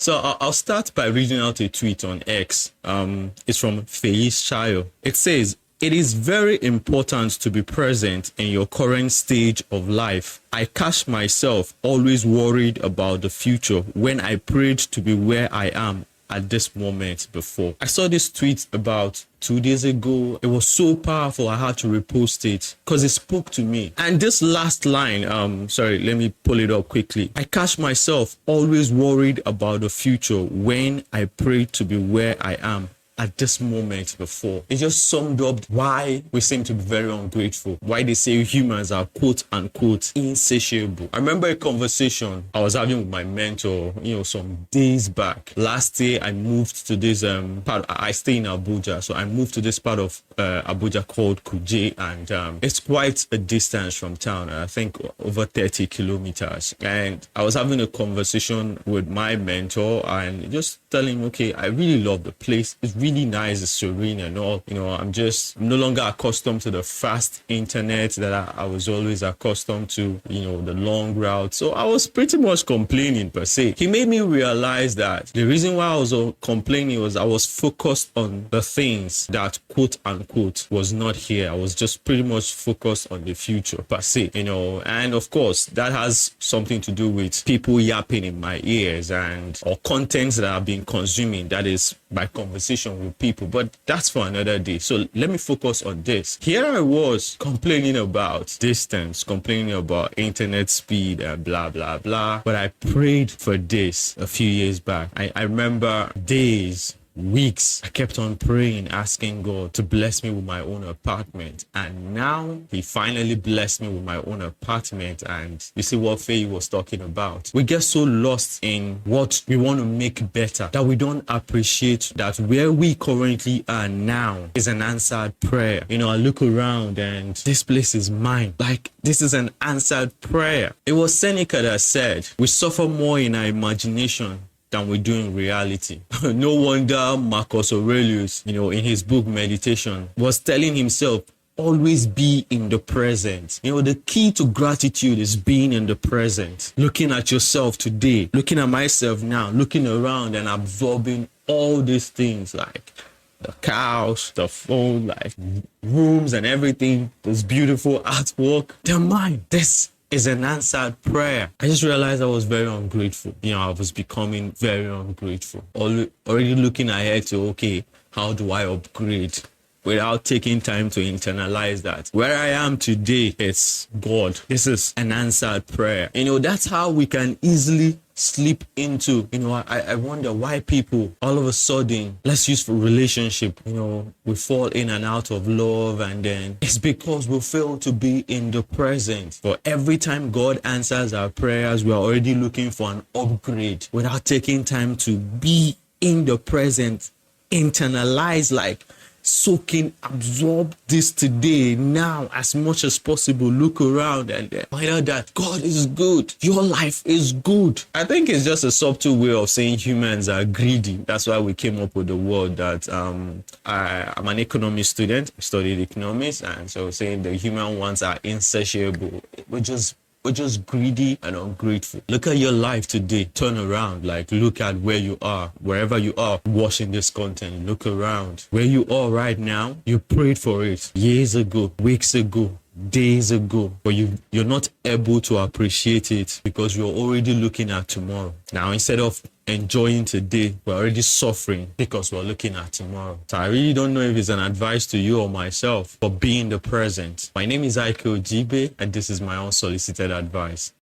So I'll start by reading out a tweet on X. It's from Fei's Child. It says, "It is very important to be present in your current stage of life. I catch myself always worried about the future when I prayed to be where I am at this moment before." I saw this tweet about 2 days ago. It was so powerful. I had to repost it because it spoke to me. And this last line, let me pull it up quickly. "I catch myself always worried about the future when I pray to be where I am at this moment before." It just summed up why we seem to be very ungrateful, why they say humans are quote unquote insatiable. I remember a conversation I was having with my mentor, some days back. Last year, I moved to this part. I stay in Abuja, so I moved to this part of Abuja called Kuje, and it's quite a distance from town. I think over 30 kilometers. And I was having a conversation with my mentor and just telling him, okay, I really love the place. It's really nice, it's serene and all. I'm no longer accustomed to the fast internet that I was always accustomed to, the long route. So I was pretty much complaining per se. He made me realize that the reason why I was complaining was I was focused on the things that quote unquote was not here. I was just pretty much focused on the future per se, and of course that has something to do with people yapping in my ears or contents that I've been consuming, that is by conversation with people, but that's for another day. So let me focus on this. Here I was complaining about distance, complaining about internet speed and blah blah blah, but I prayed for this a few years back. I remember days, weeks, I kept on praying, asking God to bless me with my own apartment. And now he finally blessed me with my own apartment. And you see what Faye was talking about. We get so lost in what we want to make better that we don't appreciate that where we currently are now is an answered prayer. I look around and this place is mine. Like, this is an answered prayer. It was Seneca that said, "We suffer more in our imagination than we do in reality." No wonder Marcus Aurelius, in his book Meditation, was telling himself, always be in the present. The key to gratitude is being in the present. Looking at yourself today, looking at myself now, looking around and absorbing all these things like the couch, the phone, like rooms and everything, this beautiful artwork. They're mine. This is an answered prayer. I just realized I was very ungrateful. I was becoming very ungrateful. Already looking ahead to, okay, how do I upgrade? Without taking time to internalize that where I am today, it's God. This is an answered prayer. That's how we can easily slip into, I wonder why people all of a sudden, let's use for relationship, we fall in and out of love, and then it's because we fail to be in the present. For every time God answers our prayers, we're already looking for an upgrade without taking time to be in the present, internalize, like soak in, absorb this today, now, as much as possible. Look around and find out that God is good. Your life is good. I think it's just a subtle way of saying humans are greedy. That's why we came up with the word that I'm an economics student. I studied economics, and so saying the human ones are insatiable. We're just greedy and ungrateful. Look at your life today. Turn around. Look at where you are. Wherever you are watching this content, look around. Where you are right now, you prayed for it years ago, weeks ago, days ago, but you're not able to appreciate it because you're already looking at tomorrow. Now, instead of enjoying today, we're already suffering because we're looking at tomorrow. So I really don't know if it's an advice to you or myself, but be in the present. My name is Ike Ojibe, and this is my unsolicited advice.